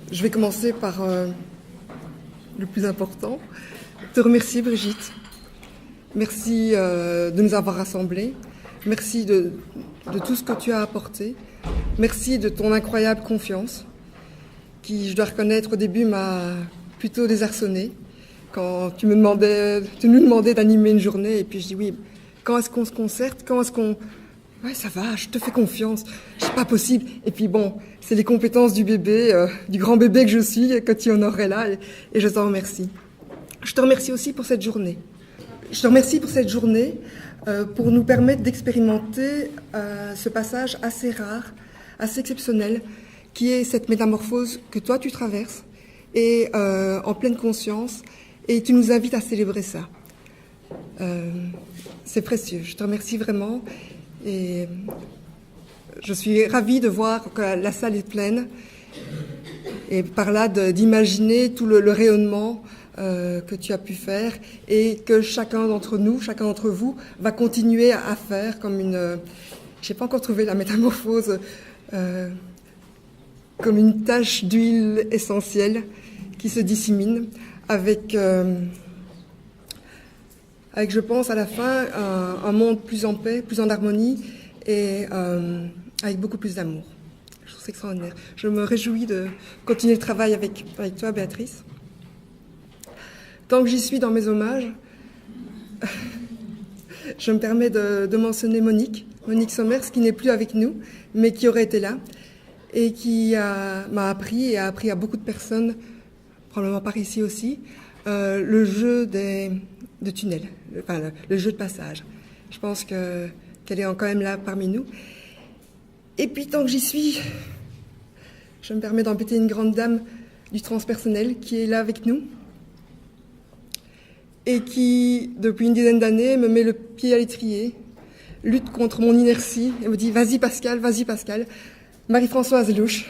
Je vais commencer par le plus important. Te remercier, Brigitte. Merci de nous avoir rassemblés. Merci de tout ce que tu as apporté. Merci de ton incroyable confiance, qui, je dois reconnaître, au début m'a plutôt désarçonnée. Quand tu nous demandais d'animer une journée, et puis je dis oui, quand est-ce qu'on se concerte? Quand est-ce qu'on... Ouais, ça va, je te fais confiance, c'est pas possible. Et puis bon, c'est les compétences du bébé, du grand bébé que je suis, que tu honorerais là, et je t'en remercie. Je te remercie aussi pour cette journée. Je te remercie pour cette journée, pour nous permettre d'expérimenter ce passage assez rare, assez exceptionnel, qui est cette métamorphose que toi tu traverses, et en pleine conscience, et tu nous invites à célébrer ça. C'est précieux, je te remercie vraiment. Et je suis ravie de voir que la salle est pleine et par là d'imaginer tout le rayonnement que tu as pu faire et que chacun d'entre nous, chacun d'entre vous va continuer à faire comme une... Je n'ai pas encore trouvé la métamorphose, comme une tache d'huile essentielle qui se dissémine avec, je pense, à la fin, un monde plus en paix, plus en harmonie et avec beaucoup plus d'amour. Je trouve ça extraordinaire. Je me réjouis de continuer le travail avec toi, Béatrice. Tant que j'y suis dans mes hommages, je me permets de mentionner Monique Sommers, qui n'est plus avec nous, mais qui aurait été là et qui m'a appris et a appris à beaucoup de personnes, probablement par ici aussi, le jeu de tunnel, le jeu de passage. Je pense qu'elle est quand même là parmi nous. Et puis, tant que j'y suis, je me permets d'embêter une grande dame du transpersonnel qui est là avec nous et qui, depuis une dizaine d'années, me met le pied à l'étrier, lutte contre mon inertie et me dit « Vas-y Pascal, vas-y Pascal ». Marie-Françoise Louche.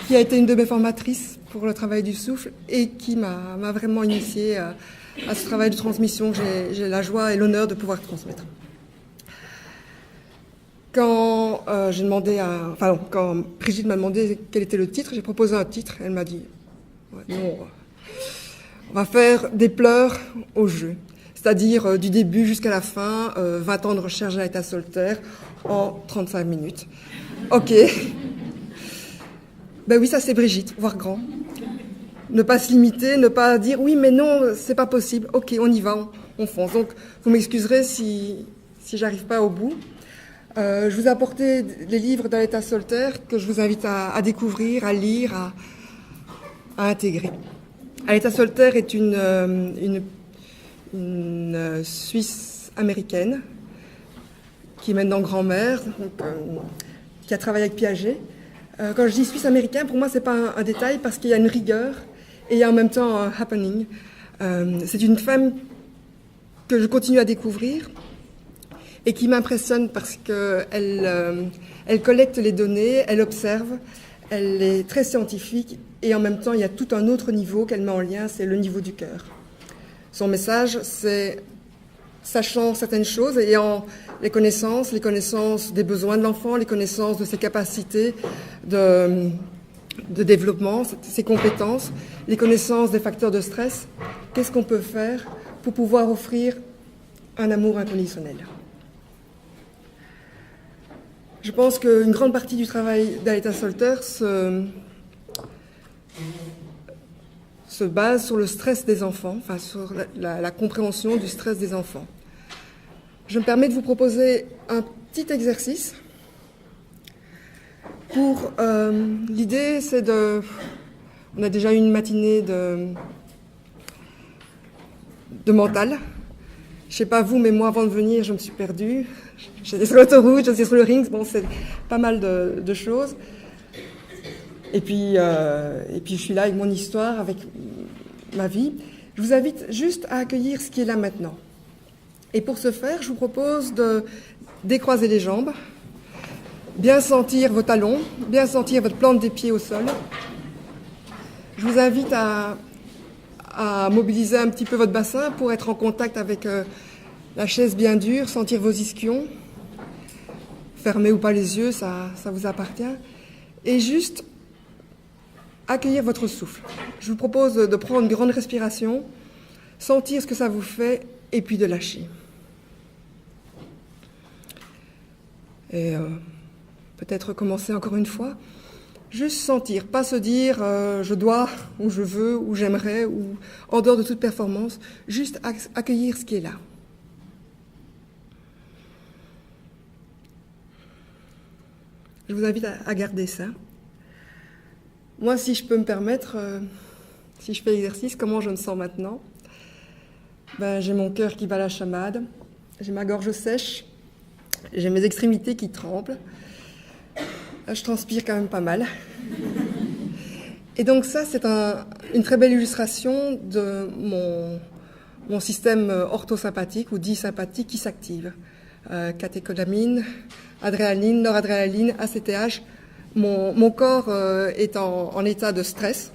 Qui a été une de mes formatrices pour le travail du souffle et qui m'a vraiment initiée à ce travail de transmission que j'ai la joie et l'honneur de pouvoir transmettre. Quand quand Brigitte m'a demandé quel était le titre, j'ai proposé un titre. Elle m'a dit non, on va faire des pleurs au jeu, c'est-à-dire du début jusqu'à la fin, 20 ans de recherche à l'état solitaire en 35 minutes. Ok. Ben oui, ça c'est Brigitte, voir grand. Ne pas se limiter, ne pas dire oui mais non, c'est pas possible. Ok, on y va, on fonce. Donc vous m'excuserez si j'arrive pas au bout. Je vous ai apporté les livres d'Aletta l'état solitaire que je vous invite à découvrir, à lire, à intégrer. Aletta l'état solitaire est une Suisse américaine qui est maintenant grand-mère, qui a travaillé avec Piaget. Quand je dis Suisse américain, pour moi, c'est pas un détail parce qu'il y a une rigueur et il y a en même temps un happening. C'est une femme que je continue à découvrir et qui m'impressionne parce qu'elle collecte les données, elle observe, elle est très scientifique et en même temps, il y a tout un autre niveau qu'elle met en lien, c'est le niveau du cœur. Son message, c'est sachant certaines choses, ayant les connaissances des besoins de l'enfant, les connaissances de ses capacités de développement, ses compétences, les connaissances des facteurs de stress, qu'est-ce qu'on peut faire pour pouvoir offrir un amour inconditionnel. Je pense qu'une grande partie du travail d'Aletta solitaire se base sur le stress des enfants, enfin sur la compréhension du stress des enfants. Je me permets de vous proposer un petit exercice. L'idée, c'est on a déjà eu une matinée de mental. Je sais pas vous, mais moi, avant de venir, je me suis perdue. J'étais sur l'autoroute, j'étais sur le ring. Bon, c'est pas mal de choses. Et puis, je suis là avec mon histoire, avec ma vie. Je vous invite juste à accueillir ce qui est là maintenant. Et pour ce faire, je vous propose de décroiser les jambes, bien sentir vos talons, bien sentir votre plante des pieds au sol. Je vous invite à mobiliser un petit peu votre bassin pour être en contact avec la chaise bien dure, sentir vos ischions. fermer ou pas les yeux, ça vous appartient. Et juste accueillir votre souffle. Je vous propose de prendre une grande respiration, sentir ce que ça vous fait, et puis de lâcher. Et peut-être recommencer encore une fois. Juste sentir, pas se dire je dois, ou je veux, ou j'aimerais, ou en dehors de toute performance, juste accueillir ce qui est là. Je vous invite à garder ça. Moi, si je peux me permettre, si je fais l'exercice, comment je me sens maintenant? J'ai mon cœur qui bat la chamade, j'ai ma gorge sèche, j'ai mes extrémités qui tremblent, je transpire quand même pas mal. Et donc ça, c'est une très belle illustration de mon système orthosympathique ou dit sympathique qui s'active. Catécholamine, adrénaline, noradrénaline, ACTH. Mon corps est en état de stress,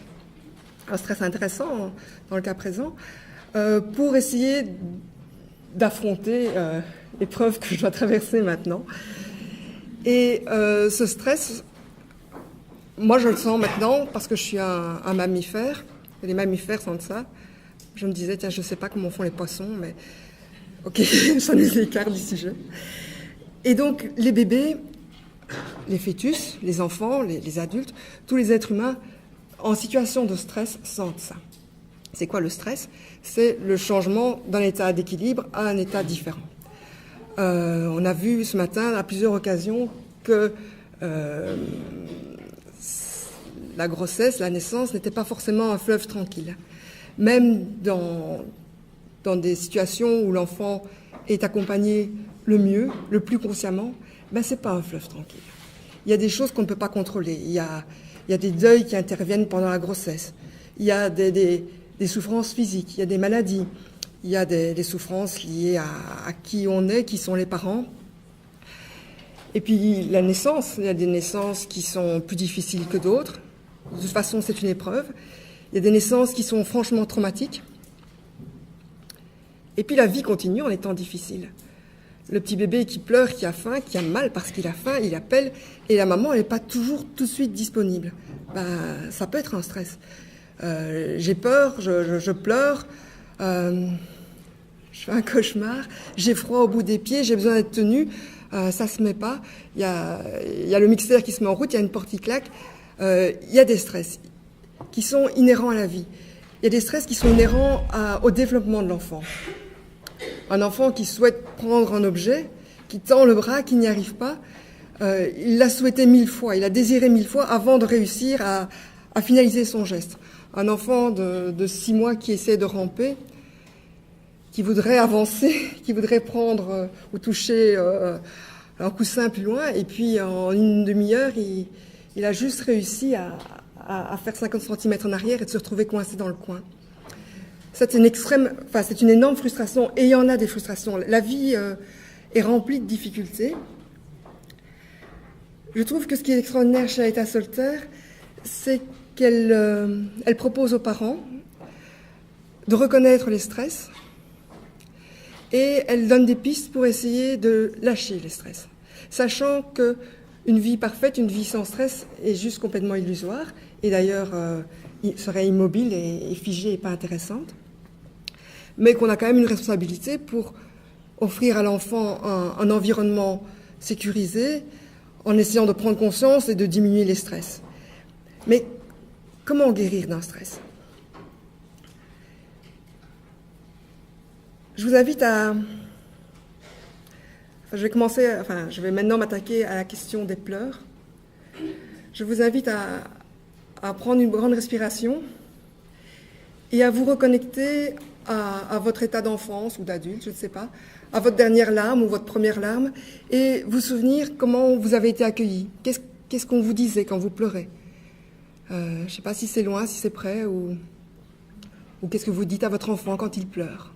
un stress intéressant dans le cas présent, pour essayer d'affronter l'épreuve que je dois traverser maintenant. Et ce stress, moi je le sens maintenant parce que je suis un mammifère, et les mammifères sentent ça. Je me disais, tiens, je ne sais pas comment font les poissons, mais ok, ça nous écarte du sujet. Et donc les bébés, les fœtus, les enfants, les adultes, tous les êtres humains en situation de stress sentent ça. C'est quoi le stress? C'est le changement d'un état d'équilibre à un état différent. On a vu ce matin à plusieurs occasions que la grossesse, la naissance n'était pas forcément un fleuve tranquille. Même dans des situations où l'enfant est accompagné le mieux, le plus consciemment, c'est pas un fleuve tranquille. Il y a des choses qu'on ne peut pas contrôler. Il y a des deuils qui interviennent pendant la grossesse. Il y a des souffrances physiques, il y a des maladies, il y a des souffrances liées à qui on est, qui sont les parents. Et puis la naissance, il y a des naissances qui sont plus difficiles que d'autres. De toute façon, c'est une épreuve. Il y a des naissances qui sont franchement traumatiques. Et puis la vie continue en étant difficile. Le petit bébé qui pleure, qui a faim, qui a mal parce qu'il a faim, il appelle, et la maman, elle n'est pas toujours tout de suite disponible. Ça peut être un stress. J'ai peur, je pleure, je fais un cauchemar, j'ai froid au bout des pieds, j'ai besoin d'être tenue, ça se met pas. Il y a le mixeur qui se met en route, il y a une porte qui claque. Il y a des stress qui sont inhérents à la vie. Il y a des stress qui sont inhérents au développement de l'enfant. Un enfant qui souhaite prendre un objet, qui tend le bras, qui n'y arrive pas, il l'a souhaité 1000 fois, il a désiré 1000 fois avant de réussir à finaliser son geste. Un enfant de 6 mois qui essaie de ramper, qui voudrait avancer, qui voudrait prendre ou toucher un coussin plus loin, et puis en une demi-heure, il a juste réussi à faire 50 cm en arrière et de se retrouver coincé dans le coin. C'est une énorme frustration, et il y en a des frustrations. La vie est remplie de difficultés. Je trouve que ce qui est extraordinaire chez Aïta Solter, c'est qu'elle propose aux parents de reconnaître les stress, et elle donne des pistes pour essayer de lâcher les stress, sachant qu'une vie parfaite, une vie sans stress est juste complètement illusoire, et d'ailleurs serait immobile et figée et pas intéressante, mais qu'on a quand même une responsabilité pour offrir à l'enfant un environnement sécurisé en essayant de prendre conscience et de diminuer les stress. Mais comment guérir d'un stress? Je vous invite je vais maintenant m'attaquer à la question des pleurs. Je vous invite à prendre une grande respiration et à vous reconnecter à votre état d'enfance ou d'adulte, je ne sais pas, à votre dernière larme ou votre première larme, et vous souvenir comment vous avez été accueilli. Qu'est-ce qu'on vous disait quand vous pleurez? Je ne sais pas si c'est loin, si c'est près, ou qu'est-ce que vous dites à votre enfant quand il pleure.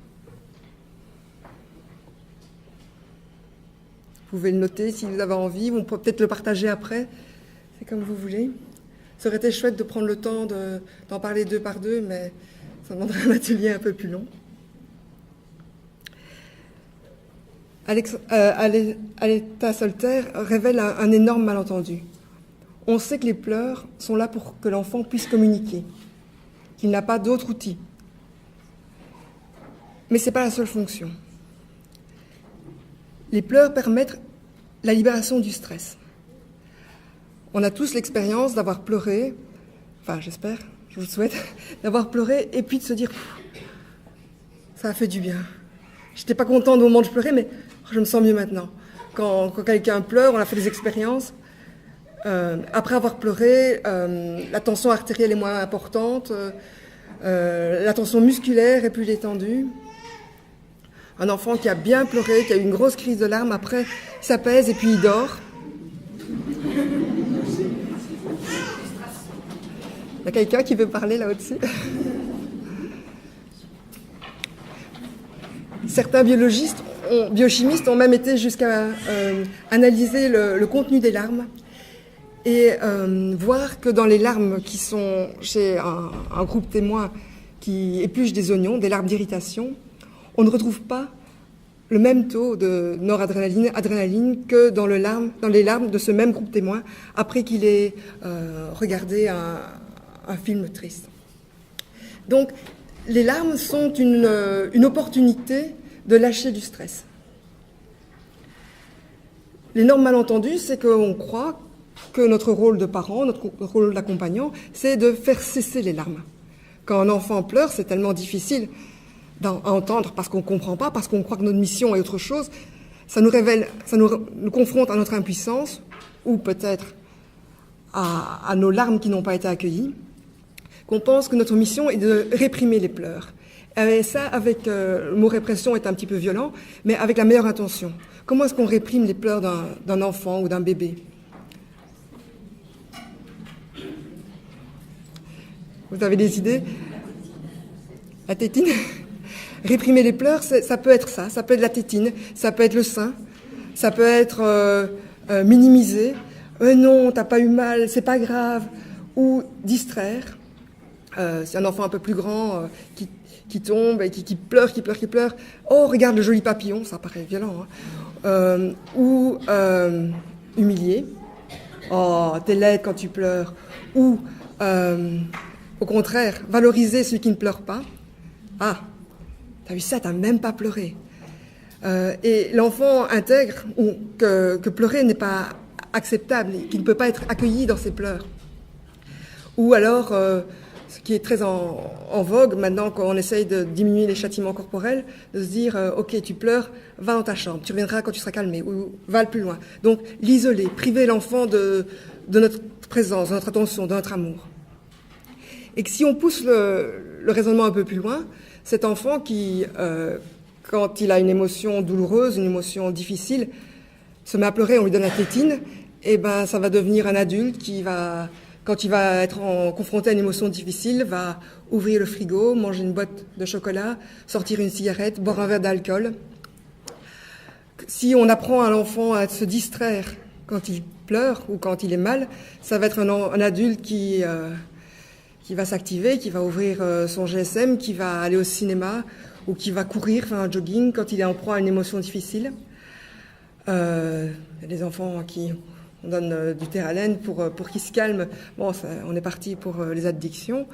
Vous pouvez le noter si vous avez envie, ou on peut peut-être le partager après, c'est comme vous voulez. Ça aurait été chouette de prendre le temps d'en parler 2 par 2, mais ça demanderait un atelier un peu plus long. Aletta Solter révèle un énorme malentendu. On sait que les pleurs sont là pour que l'enfant puisse communiquer, qu'il n'a pas d'autre outil. Mais ce n'est pas la seule fonction. Les pleurs permettent la libération du stress. On a tous l'expérience d'avoir pleuré, enfin j'espère, je vous le souhaite, d'avoir pleuré et puis de se dire « ça a fait du bien ». Je n'étais pas contente au moment où je pleurais, mais je me sens mieux maintenant. Quand quelqu'un pleure, on a fait des expériences. Après avoir pleuré, la tension artérielle est moins importante, la tension musculaire est plus détendue. Un enfant qui a bien pleuré, qui a eu une grosse crise de larmes, après, il s'apaise et puis il dort. Il y a quelqu'un qui veut parler là au-dessus? Certains biochimistes ont même été jusqu'à analyser le contenu des larmes et voir que dans les larmes qui sont chez un groupe témoin qui épluche des oignons, des larmes d'irritation, on ne retrouve pas le même taux de noradrénaline, adrénaline que dans les larmes de ce même groupe témoin après qu'il ait regardé un film triste. Donc, les larmes sont une opportunité de lâcher du stress. L'énorme malentendu, c'est qu'on croit que notre rôle de parent, notre rôle d'accompagnant, c'est de faire cesser les larmes. Quand un enfant pleure, c'est tellement difficile à entendre parce qu'on ne comprend pas, parce qu'on croit que notre mission est autre chose. Ça nous révèle, ça nous confronte à notre impuissance ou peut-être à nos larmes qui n'ont pas été accueillies, qu'on pense que notre mission est de réprimer les pleurs. Et ça, avec le mot répression est un petit peu violent, mais avec la meilleure intention. Comment est-ce qu'on réprime les pleurs d'un enfant ou d'un bébé? Vous avez des idées? La tétine? Réprimer les pleurs, ça peut être ça peut être la tétine, ça peut être le sein, ça peut être minimiser. Non, t'as pas eu mal, c'est pas grave. Ou distraire. C'est un enfant un peu plus grand qui tombe et qui pleure. Oh, regarde le joli papillon, ça paraît violent. Hein. Ou humilier. Oh, t'es laide quand tu pleures. Ou, au contraire, valoriser celui qui ne pleure pas. Ah, t'as vu ça, t'as même pas pleuré. Et l'enfant intègre que pleurer n'est pas acceptable, qu'il ne peut pas être accueilli dans ses pleurs. Ou alors, ce qui est très en vogue maintenant quand on essaye de diminuer les châtiments corporels, de se dire ok, tu pleures, va dans ta chambre, tu reviendras quand tu seras calmé, ou va le plus loin. Donc l'isoler, priver l'enfant de notre présence, de notre attention, de notre amour. Et que si on pousse le raisonnement un peu plus loin, cet enfant qui, quand il a une émotion douloureuse, une émotion difficile, se met à pleurer, on lui donne la tétine, et ben ça va devenir un adulte qui va, quand il va être confronté à une émotion difficile, va ouvrir le frigo, manger une boîte de chocolat, sortir une cigarette, boire un verre d'alcool. Si on apprend à l'enfant à se distraire quand il pleure ou quand il est mal, ça va être un adulte qui va s'activer, qui va ouvrir son GSM, qui va aller au cinéma ou qui va courir, faire un jogging quand il est en proie à une émotion difficile. Il y a des enfants qui... On donne du Théralène pour qu'ils se calment. Bon, on est parti pour les addictions.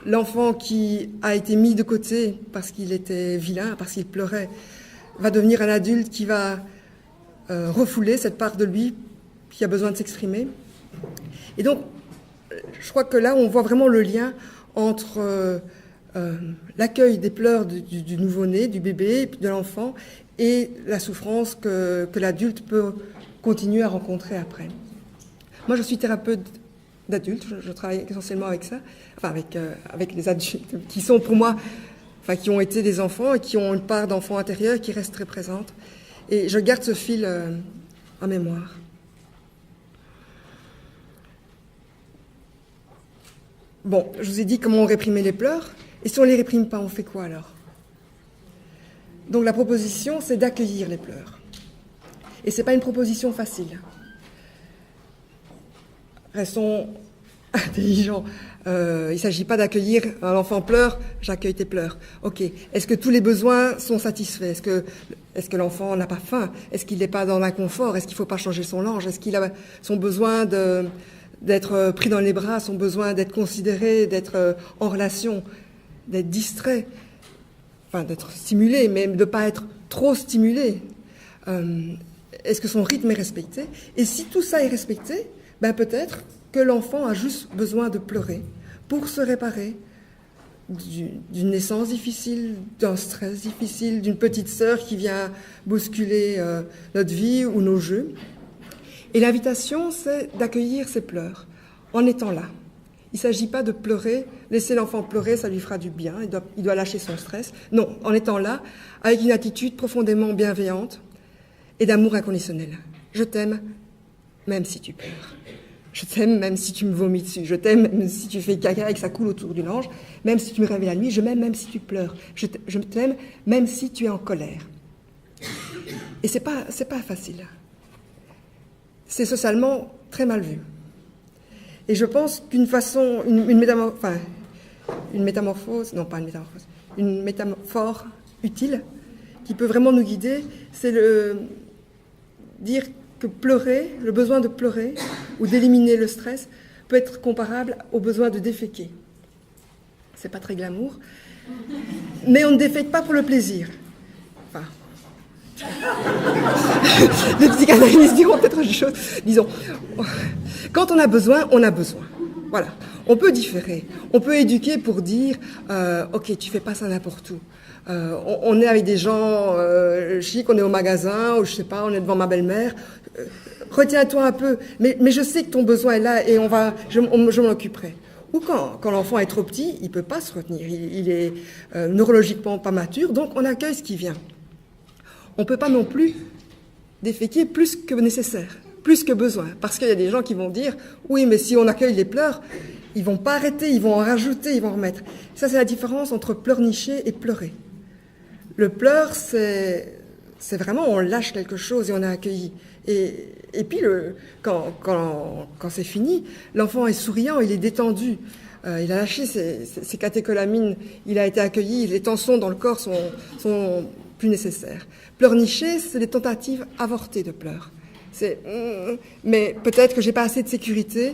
L'enfant qui a été mis de côté parce qu'il était vilain, parce qu'il pleurait, va devenir un adulte qui va refouler cette part de lui qui a besoin de s'exprimer. Et donc, je crois que là, on voit vraiment le lien entre l'accueil des pleurs du nouveau-né, du bébé, de l'enfant, et la souffrance que l'adulte peut continuer à rencontrer après. Moi, je suis thérapeute d'adultes, je travaille essentiellement avec ça, enfin avec les adultes qui sont pour moi, enfin qui ont été des enfants et qui ont une part d'enfant intérieur qui reste très présente. Et je garde ce fil en mémoire. Bon, je vous ai dit comment on réprimait les pleurs, et si on ne les réprime pas, on fait quoi alors ? Donc la proposition, c'est d'accueillir les pleurs. Et ce n'est pas une proposition facile. Restons intelligent. Il ne s'agit pas d'accueillir un enfant pleure, j'accueille tes pleurs. Ok. Est-ce que tous les besoins sont satisfaits? Est-ce que l'enfant n'a pas faim? Est-ce qu'il n'est pas dans l'inconfort? Est-ce qu'il ne faut pas changer son linge? Est-ce qu'il a son besoin d'être pris dans les bras, son besoin d'être considéré, d'être en relation, d'être distrait, enfin d'être stimulé, mais de ne pas être trop stimulé? Est-ce que son rythme est respecté? Et si tout ça est respecté, ben peut-être que l'enfant a juste besoin de pleurer pour se réparer d'une naissance difficile, d'un stress difficile, d'une petite sœur qui vient bousculer notre vie ou nos jeux. Et l'invitation, c'est d'accueillir ses pleurs en étant là. Il ne s'agit pas de pleurer, laisser l'enfant pleurer, ça lui fera du bien, il doit lâcher son stress. Non, en étant là, avec une attitude profondément bienveillante et d'amour inconditionnel. Je t'aime, même si tu pleures. Je t'aime même si tu me vomis dessus. Je t'aime même si tu fais caca et que ça coule autour du linge. Même si tu me réveilles la nuit. Je m'aime même si tu pleures. Je t'aime même si tu es en colère. Et c'est pas facile. C'est socialement très mal vu. Et je pense qu'une façon, une métaphore utile qui peut vraiment nous guider, c'est dire que pleurer, le besoin de pleurer ou d'éliminer le stress peut être comparable au besoin de déféquer. C'est pas très glamour, mais on ne défèque pas pour le plaisir. Enfin, les psychanalystes diront peut-être autre chose. Disons, quand on a besoin, on a besoin. Voilà. On peut différer. On peut éduquer pour dire ok, tu fais pas ça n'importe où. On est avec des gens chics, on est au magasin, ou je sais pas, on est devant ma belle-mère. Retiens-toi un peu, mais je sais que ton besoin est là et je m'en occuperai. Ou quand l'enfant est trop petit, il peut pas se retenir, il est neurologiquement pas mature, donc on accueille ce qui vient. On peut pas non plus déféquer plus que nécessaire, plus que besoin, parce qu'il y a des gens qui vont dire oui, mais si on accueille les pleurs, ils vont pas arrêter, ils vont en rajouter, ils vont en remettre. Ça, c'est la différence entre pleurnicher et pleurer. Le pleur, c'est vraiment on lâche quelque chose et on a accueilli. Et puis, quand c'est fini, l'enfant est souriant, il est détendu. Il a lâché ses catécholamines, il a été accueilli, les tensions dans le corps sont plus nécessaires. Pleurnicher, c'est des tentatives avortées de pleurs. Mais peut-être que j'ai pas assez de sécurité,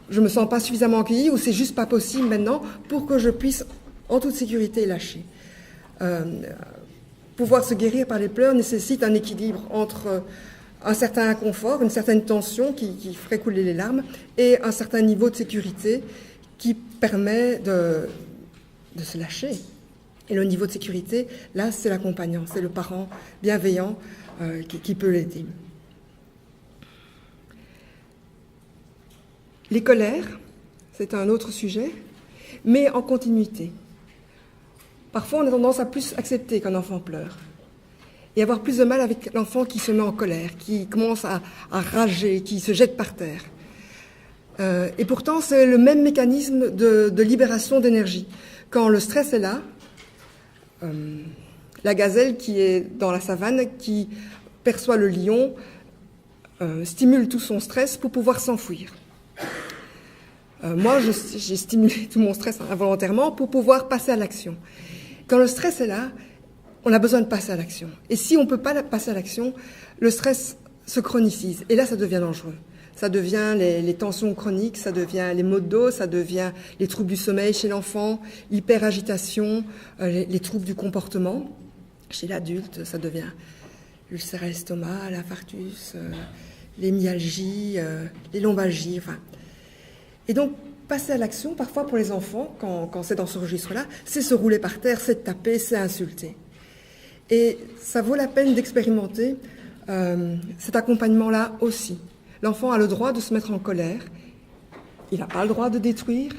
je me sens pas suffisamment accueilli, ou c'est juste pas possible maintenant pour que je puisse en toute sécurité lâcher. Pouvoir se guérir par les pleurs nécessite un équilibre entre un certain inconfort, une certaine tension qui ferait couler les larmes, et un certain niveau de sécurité qui permet de se lâcher. Et le niveau de sécurité, là, c'est l'accompagnant, c'est le parent bienveillant qui peut l'aider. Les colères, c'est un autre sujet, mais en continuité. Parfois, on a tendance à plus accepter qu'un enfant pleure et avoir plus de mal avec l'enfant qui se met en colère, qui commence à rager, qui se jette par terre. Et pourtant, c'est le même mécanisme de libération d'énergie. Quand le stress est là, la gazelle qui est dans la savane, qui perçoit le lion, stimule tout son stress pour pouvoir s'enfuir. Moi, j'ai stimulé tout mon stress involontairement pour pouvoir passer à l'action. Quand le stress est là, on a besoin de passer à l'action. Et si on ne peut pas passer à l'action, le stress se chronicise. Et là, ça devient dangereux. Ça devient les tensions chroniques, ça devient les maux de dos, ça devient les troubles du sommeil chez l'enfant, l'hyperagitation, les troubles du comportement. Chez l'adulte, ça devient l'ulcère à l'estomac, l'infarctus, les myalgies, les lombalgies, enfin. Et donc, passer à l'action, parfois pour les enfants, quand c'est dans ce registre-là, c'est se rouler par terre, c'est taper, c'est insulter. Et ça vaut la peine d'expérimenter cet accompagnement-là aussi. L'enfant a le droit de se mettre en colère, il n'a pas le droit de détruire.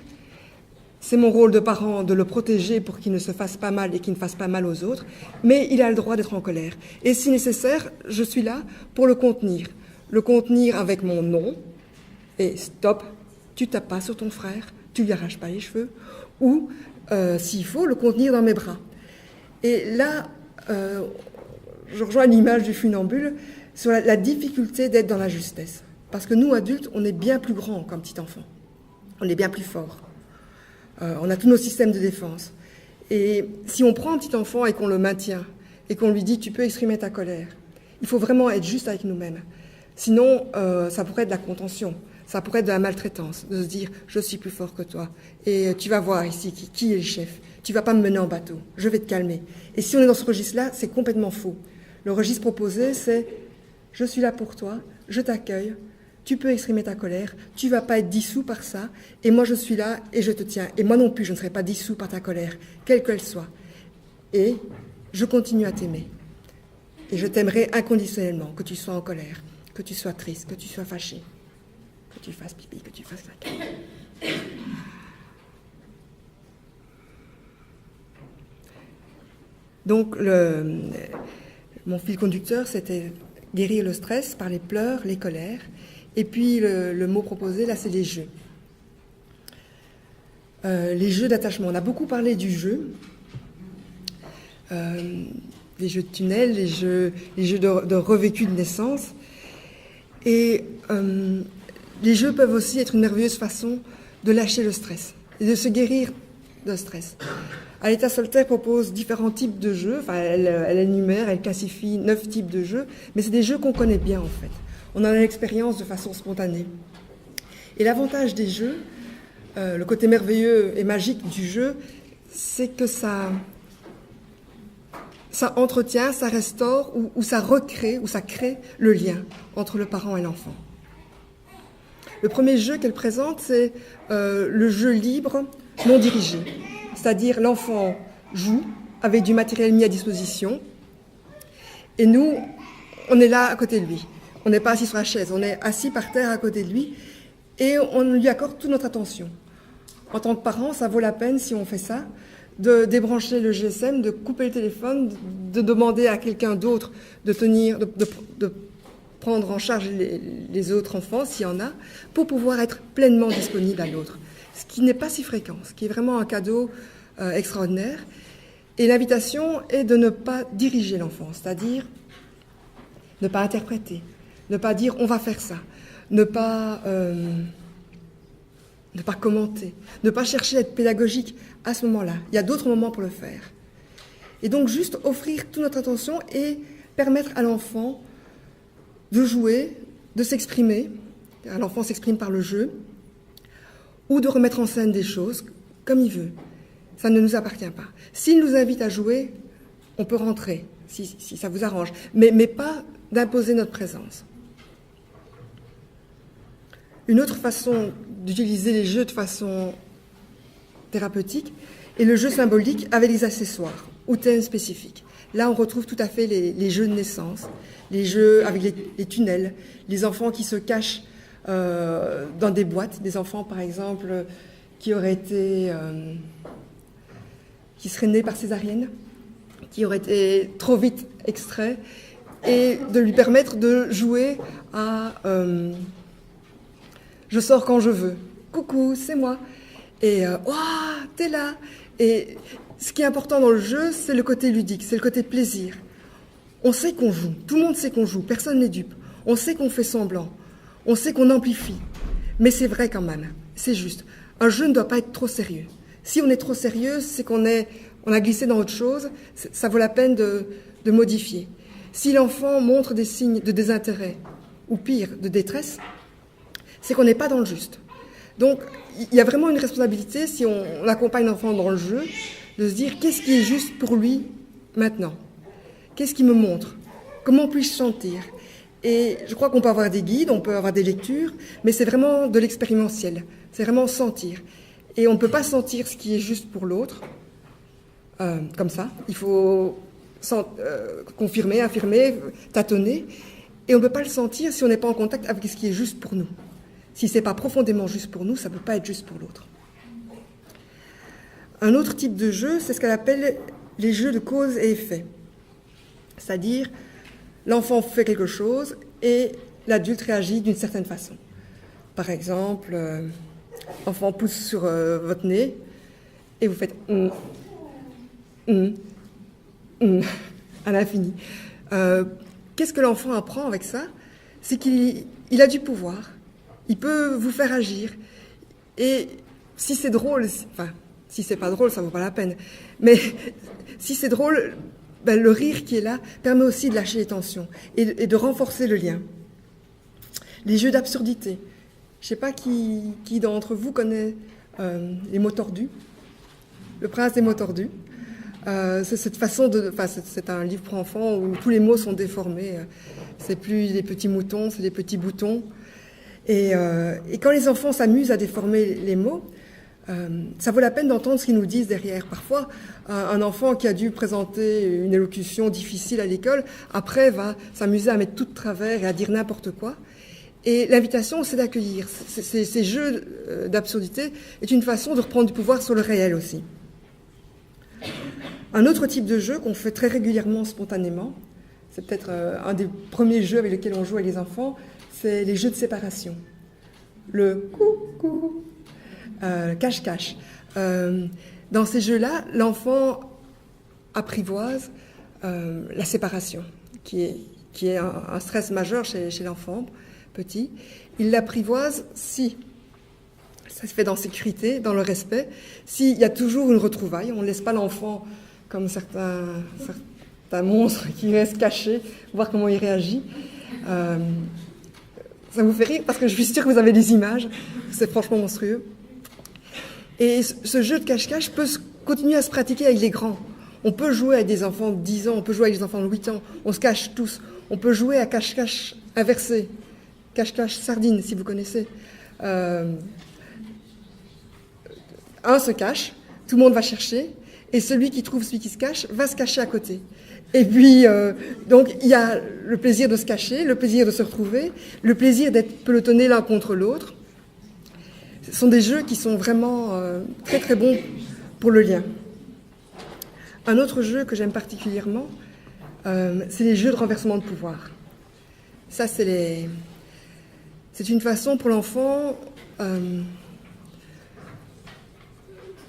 C'est mon rôle de parent de le protéger pour qu'il ne se fasse pas mal et qu'il ne fasse pas mal aux autres, mais il a le droit d'être en colère. Et si nécessaire, je suis là pour le contenir. Le contenir avec mon nom, et stop, tu tapes pas sur ton frère, tu lui arraches pas les cheveux, ou, s'il faut, le contenir dans mes bras. Et là, je rejoins l'image du funambule sur la difficulté d'être dans la justesse. Parce que nous, adultes, on est bien plus grands qu'un petit enfant. On est bien plus fort. On a tous nos systèmes de défense. Et si on prend un petit enfant et qu'on le maintient, et qu'on lui dit « tu peux exprimer ta colère », il faut vraiment être juste avec nous-mêmes. Sinon, ça pourrait être de la contention, ça pourrait être de la maltraitance, de se dire « je suis plus fort que toi, et tu vas voir ici qui est le chef, tu vas pas me mener en bateau, je vais te calmer ». Et si on est dans ce registre-là, c'est complètement faux. Le registre proposé, c'est « je suis là pour toi, je t'accueille, tu peux exprimer ta colère, tu vas pas être dissous par ça, et moi je suis là et je te tiens. Et moi non plus, je ne serai pas dissous par ta colère, quelle qu'elle soit. Et je continue à t'aimer. Et je t'aimerai inconditionnellement, que tu sois en colère, que tu sois triste, que tu sois fâché, que tu fasses pipi, que tu fasses caca. » Donc, mon fil conducteur, c'était guérir le stress par les pleurs, les colères. Et puis, le mot proposé, là, c'est les jeux. Les jeux d'attachement. On a beaucoup parlé du jeu. Les jeux de tunnel, les jeux de revécu de naissance. Et les jeux peuvent aussi être une merveilleuse façon de lâcher le stress et de se guérir de stress. Aletta Solter propose différents types de jeux. Enfin, elle énumère, elle classifie 9 types de jeux, mais c'est des jeux qu'on connaît bien en fait. On en a l'expérience de façon spontanée. Et l'avantage des jeux, le côté merveilleux et magique du jeu, c'est que ça entretient, ça restaure ou ça recrée, ou ça crée le lien entre le parent et l'enfant. Le premier jeu qu'elle présente, c'est le jeu libre non dirigé. C'est-à-dire l'enfant joue avec du matériel mis à disposition et nous, on est là à côté de lui. On n'est pas assis sur la chaise, on est assis par terre à côté de lui et on lui accorde toute notre attention. En tant que parent, ça vaut la peine, si on fait ça, de débrancher le GSM, de couper le téléphone, de demander à quelqu'un d'autre de prendre en charge les autres enfants, s'il y en a, pour pouvoir être pleinement disponible à l'autre. Ce qui n'est pas si fréquent, ce qui est vraiment un cadeau extraordinaire. Et l'invitation est de ne pas diriger l'enfant, c'est-à-dire ne pas interpréter, ne pas dire « on va faire ça », ne pas commenter, ne pas chercher à être pédagogique à ce moment-là. Il y a d'autres moments pour le faire. Et donc juste offrir toute notre attention et permettre à l'enfant de jouer, de s'exprimer. L'enfant s'exprime par le jeu, ou de remettre en scène des choses comme il veut. Ça ne nous appartient pas. S'il nous invite à jouer, on peut rentrer, si ça vous arrange, mais pas d'imposer notre présence. Une autre façon d'utiliser les jeux de façon thérapeutique est le jeu symbolique avec les accessoires ou thèmes spécifiques. Là, on retrouve tout à fait les jeux de naissance, les jeux avec les tunnels, les enfants qui se cachent dans des boîtes, des enfants par exemple qui seraient nés par césarienne, qui auraient été trop vite extraits, et de lui permettre de jouer à je sors quand je veux, coucou, c'est moi, et t'es là. Et ce qui est important dans le jeu, c'est le côté ludique, c'est le côté plaisir. On sait qu'on joue, tout le monde sait qu'on joue, personne n'est dupe. On sait qu'on fait semblant, on sait qu'on amplifie, mais c'est vrai quand même, c'est juste. Un jeu ne doit pas être trop sérieux. Si on est trop sérieux, c'est qu'on a glissé dans autre chose, ça vaut la peine de modifier. Si l'enfant montre des signes de désintérêt, ou pire, de détresse, c'est qu'on n'est pas dans le juste. Donc, il y a vraiment une responsabilité, si on accompagne l'enfant dans le jeu, de se dire qu'est-ce qui est juste pour lui maintenant ? Qu'est-ce qui me montre ? Comment puis-je sentir ? Et je crois qu'on peut avoir des guides, on peut avoir des lectures, mais c'est vraiment de l'expérimentiel, c'est vraiment sentir. Et on ne peut pas sentir ce qui est juste pour l'autre, comme ça. Il faut confirmer, affirmer, tâtonner. Et on ne peut pas le sentir si on n'est pas en contact avec ce qui est juste pour nous. Si ce n'est pas profondément juste pour nous, ça ne peut pas être juste pour l'autre. Un autre type de jeu, c'est ce qu'elle appelle les jeux de cause et effet. C'est-à-dire, l'enfant fait quelque chose et l'adulte réagit d'une certaine façon. Par exemple, l'enfant pousse sur votre nez et vous faites à l'infini. Qu'est-ce que l'enfant apprend avec ça ? C'est qu'il a du pouvoir. Il peut vous faire agir. Et si c'est drôle, enfin, si c'est pas drôle, ça vaut pas la peine. Mais si c'est drôle, ben, le rire qui est là permet aussi de lâcher les tensions et de renforcer le lien. Les jeux d'absurdité. Je sais pas qui d'entre vous connaît les mots tordus. Le prince des mots tordus. C'est cette façon enfin, c'est un livre pour enfants où tous les mots sont déformés. C'est plus des petits moutons, c'est des petits boutons. Et quand les enfants s'amusent à déformer les mots, ça vaut la peine d'entendre ce qu'ils nous disent derrière. Parfois, un enfant qui a dû présenter une élocution difficile à l'école, après va s'amuser à mettre tout de travers et à dire n'importe quoi. Et l'invitation, c'est d'accueillir. Ces jeux d'absurdité est une façon de reprendre du pouvoir sur le réel aussi. Un autre type de jeu qu'on fait très régulièrement spontanément, c'est peut-être un des premiers jeux avec lesquels on joue avec les enfants, c'est les jeux de séparation. Le coucou, cache-cache. Dans ces jeux-là, l'enfant apprivoise la séparation, qui est un stress majeur chez l'enfant petit. Il l'apprivoise si ça se fait dans sécurité, dans le respect, s'il y a toujours une retrouvaille. On ne laisse pas l'enfant comme certains monstres qui restent cachés, voir comment il réagit. Ça vous fait rire parce que je suis sûre que vous avez des images. C'est franchement monstrueux. Et ce jeu de cache-cache peut continuer à se pratiquer avec les grands. On peut jouer avec des enfants de 10 ans, on peut jouer avec des enfants de 8 ans. On se cache tous. On peut jouer à cache-cache inversé. Cache-cache sardine, si vous connaissez. Un se cache, tout le monde va chercher, et celui qui trouve celui qui se cache va se cacher à côté. Et puis, donc, il y a le plaisir de se cacher, le plaisir de se retrouver, le plaisir d'être pelotonné l'un contre l'autre. Ce sont des jeux qui sont vraiment très très bons pour le lien. Un autre jeu que j'aime particulièrement, c'est les jeux de renversement de pouvoir. Ça, c'est une façon pour l'enfant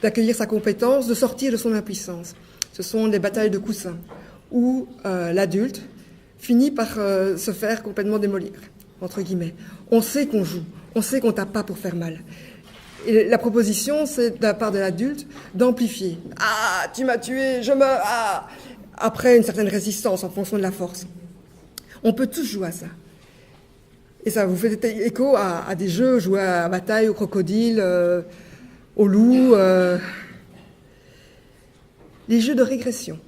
d'accueillir sa compétence, de sortir de son impuissance. Ce sont les batailles de coussins, où l'adulte finit par se faire complètement démolir, entre guillemets. On sait qu'on joue, on sait qu'on tape pas pour faire mal. Et la proposition, c'est de la part de l'adulte d'amplifier. « Ah, tu m'as tué, je me... Ah !» Après une certaine résistance en fonction de la force. On peut tous jouer à ça. Et ça vous fait écho à des jeux joués à la bataille, au crocodile, au loup. Les jeux de régression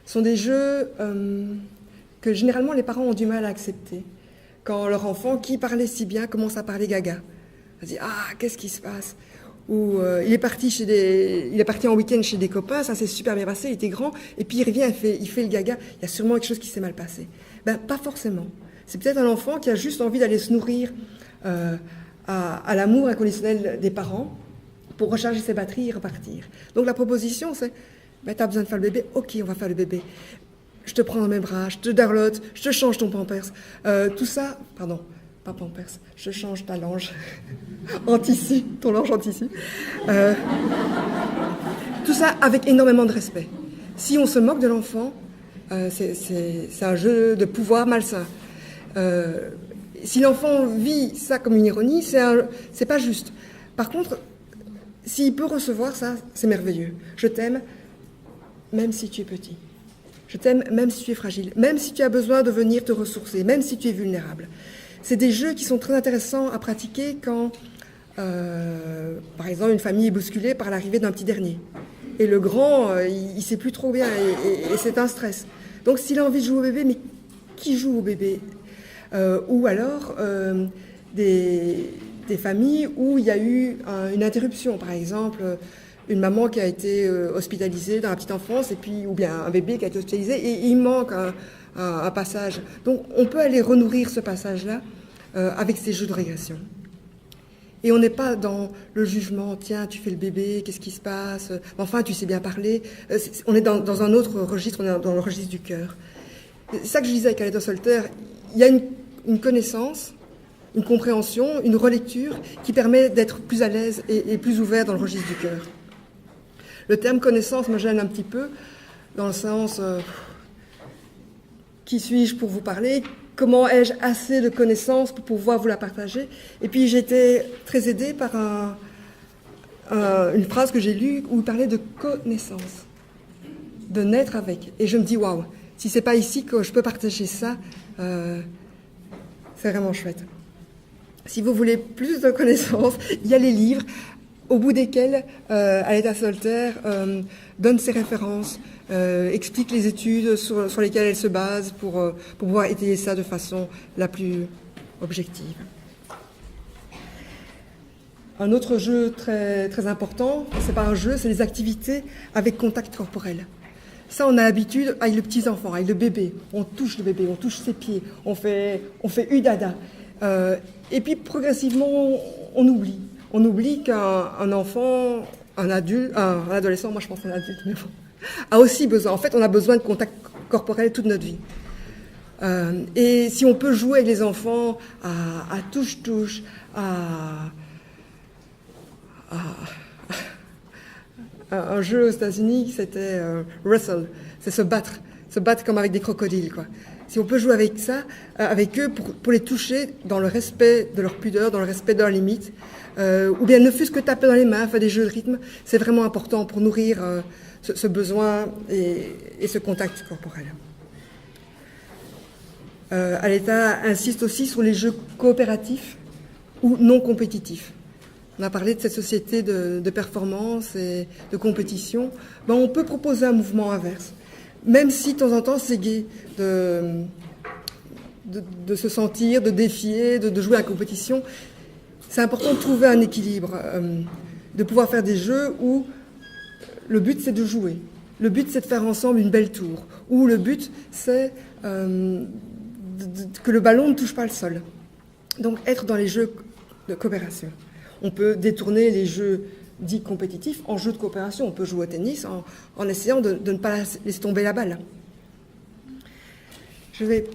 sont des jeux que généralement les parents ont du mal à accepter. Quand leur enfant, qui parlait si bien, commence à parler gaga. On se dit « Ah, qu'est-ce qui se passe ?» Ou il est parti en week-end chez des copains, ça s'est super bien passé, il était grand, et puis il revient, il fait le gaga, il y a sûrement quelque chose qui s'est mal passé. Ben, pas forcément. C'est peut-être un enfant qui a juste envie d'aller se nourrir à l'amour inconditionnel des parents pour recharger ses batteries et repartir. Donc la proposition, c'est ben, tu as besoin de faire le bébé, ok, on va faire le bébé. Je te prends dans mes bras, je te darlote, je te change ton pampers. Tout ça, pardon, pas pampers, je change ta lange en tissu, ton lange en tissu. Tout ça avec énormément de respect. Si on se moque de l'enfant, c'est un jeu de pouvoir malsain. Si l'enfant vit ça comme une ironie, c'est pas juste. Par contre, s'il peut recevoir ça, c'est merveilleux. Je t'aime, même si tu es petit. Je t'aime, même si tu es fragile. Même si tu as besoin de venir te ressourcer. Même si tu es vulnérable. C'est des jeux qui sont très intéressants à pratiquer quand, par exemple, une famille est bousculée par l'arrivée d'un petit dernier. Et le grand, il ne sait plus trop bien et c'est un stress. Donc, s'il a envie de jouer au bébé, mais qui joue au bébé ? Ou alors des familles où il y a eu une interruption, par exemple une maman qui a été hospitalisée dans la petite enfance, et puis, ou bien un bébé qui a été hospitalisé, et il manque un passage. Donc on peut aller renourrir ce passage-là avec ces jeux de régression. Et on n'est pas dans le jugement, tiens, tu fais le bébé, qu'est-ce qui se passe, enfin, tu sais bien parler. On est dans un autre registre, on est dans le registre du cœur. C'est ça que je disais avec Aletta Solter, il y a une connaissance, une compréhension, une relecture qui permet d'être plus à l'aise et plus ouvert dans le registre du cœur. Le terme connaissance me gêne un petit peu, dans le sens qui suis-je pour vous parler, comment ai-je assez de connaissances pour pouvoir vous la partager. Et puis j'ai été très aidée par une phrase que j'ai lue où il parlait de connaissance, de naître avec. Et je me dis, waouh, si c'est pas ici que je peux partager ça, c'est vraiment chouette. Si vous voulez plus de connaissances, il y a les livres au bout desquels Aletta Solter donne ses références, explique les études sur lesquelles elle se base pour pouvoir étayer ça de façon la plus objective. Un autre jeu très, très important, c'est pas un jeu, c'est les activités avec contact corporel. Ça, on a l'habitude avec les petits-enfants, avec le bébé. On touche le bébé, on touche ses pieds, on fait udada. Et puis, progressivement, on oublie. On oublie qu'un enfant, un adulte, un adolescent, moi je pense un adulte, mais bon, a aussi besoin. En fait, on a besoin de contact corporel toute notre vie. Et si on peut jouer avec les enfants à touche-touche, un jeu aux États-Unis, c'était wrestle, c'est se battre comme avec des crocodiles, quoi. Si on peut jouer avec ça, avec eux, pour les toucher dans le respect de leur pudeur, dans le respect de leurs limites, ou bien ne fût-ce que taper dans les mains, faire des jeux de rythme, c'est vraiment important pour nourrir ce besoin et ce contact corporel. Aletta insiste aussi sur les jeux coopératifs ou non compétitifs. On a parlé de cette société de performance et de compétition. Ben, on peut proposer un mouvement inverse. Même si de temps en temps c'est gai de se sentir, de défier, de jouer à la compétition, c'est important de trouver un équilibre, de pouvoir faire des jeux où le but c'est de jouer. Le but c'est de faire ensemble une belle tour. Où le but c'est que le ballon ne touche pas le sol. Donc être dans les jeux de coopération. On peut détourner les jeux dits compétitifs en jeux de coopération. On peut jouer au tennis en essayant de ne pas laisser tomber la balle. Je vais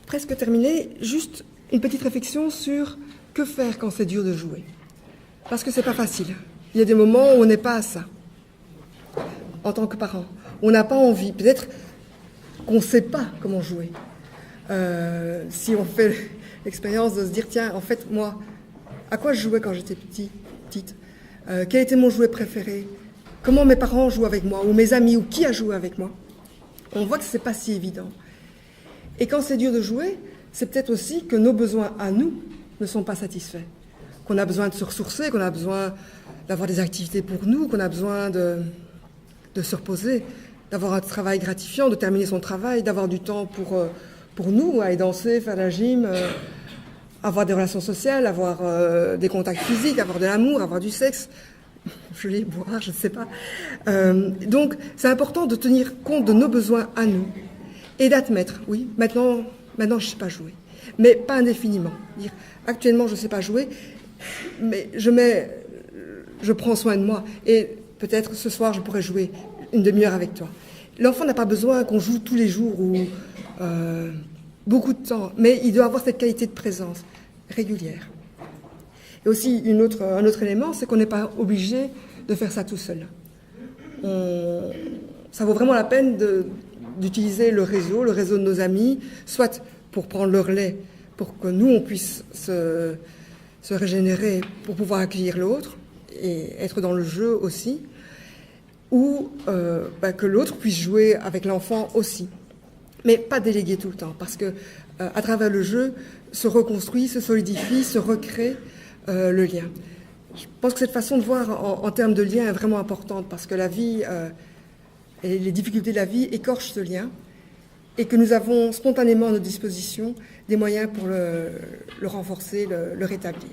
presque terminer. Juste une petite réflexion sur que faire quand c'est dur de jouer. Parce que c'est pas facile. Il y a des moments où on n'est pas à ça, en tant que parent. On n'a pas envie. Peut-être qu'on ne sait pas comment jouer. Si on fait l'expérience de se dire, tiens, en fait, moi, à quoi je jouais quand j'étais petite, quel était mon jouet préféré, comment mes parents jouent avec moi, ou mes amis, ou qui a joué avec moi. On voit que ce n'est pas si évident. Et quand c'est dur de jouer, c'est peut-être aussi que nos besoins à nous ne sont pas satisfaits. Qu'on a besoin de se ressourcer, qu'on a besoin d'avoir des activités pour nous, qu'on a besoin de se reposer, d'avoir un travail gratifiant, de terminer son travail, d'avoir du temps pour nous, aller danser, faire la gym, avoir des relations sociales, avoir des contacts physiques, avoir de l'amour, avoir du sexe, boire, je ne sais pas. Donc, c'est important de tenir compte de nos besoins à nous et d'admettre, oui, maintenant je ne sais pas jouer, mais pas indéfiniment. Dire, actuellement, je ne sais pas jouer, mais je prends soin de moi et peut-être ce soir, je pourrais jouer une demi-heure avec toi. L'enfant n'a pas besoin qu'on joue tous les jours ou beaucoup de temps, mais il doit avoir cette qualité de présence régulière. Et aussi, un autre élément, c'est qu'on n'est pas obligé de faire ça tout seul. Ça vaut vraiment la peine d'utiliser le réseau de nos amis, soit pour prendre le relais, pour que nous, on puisse se régénérer, pour pouvoir accueillir l'autre et être dans le jeu aussi, ou que l'autre puisse jouer avec l'enfant aussi. Mais pas déléguer tout le temps, parce que à travers le jeu se reconstruit, se solidifie, se recrée le lien. Je pense que cette façon de voir en termes de lien est vraiment importante, parce que la vie et les difficultés de la vie écorchent ce lien, et que nous avons spontanément à notre disposition des moyens pour le renforcer, le rétablir.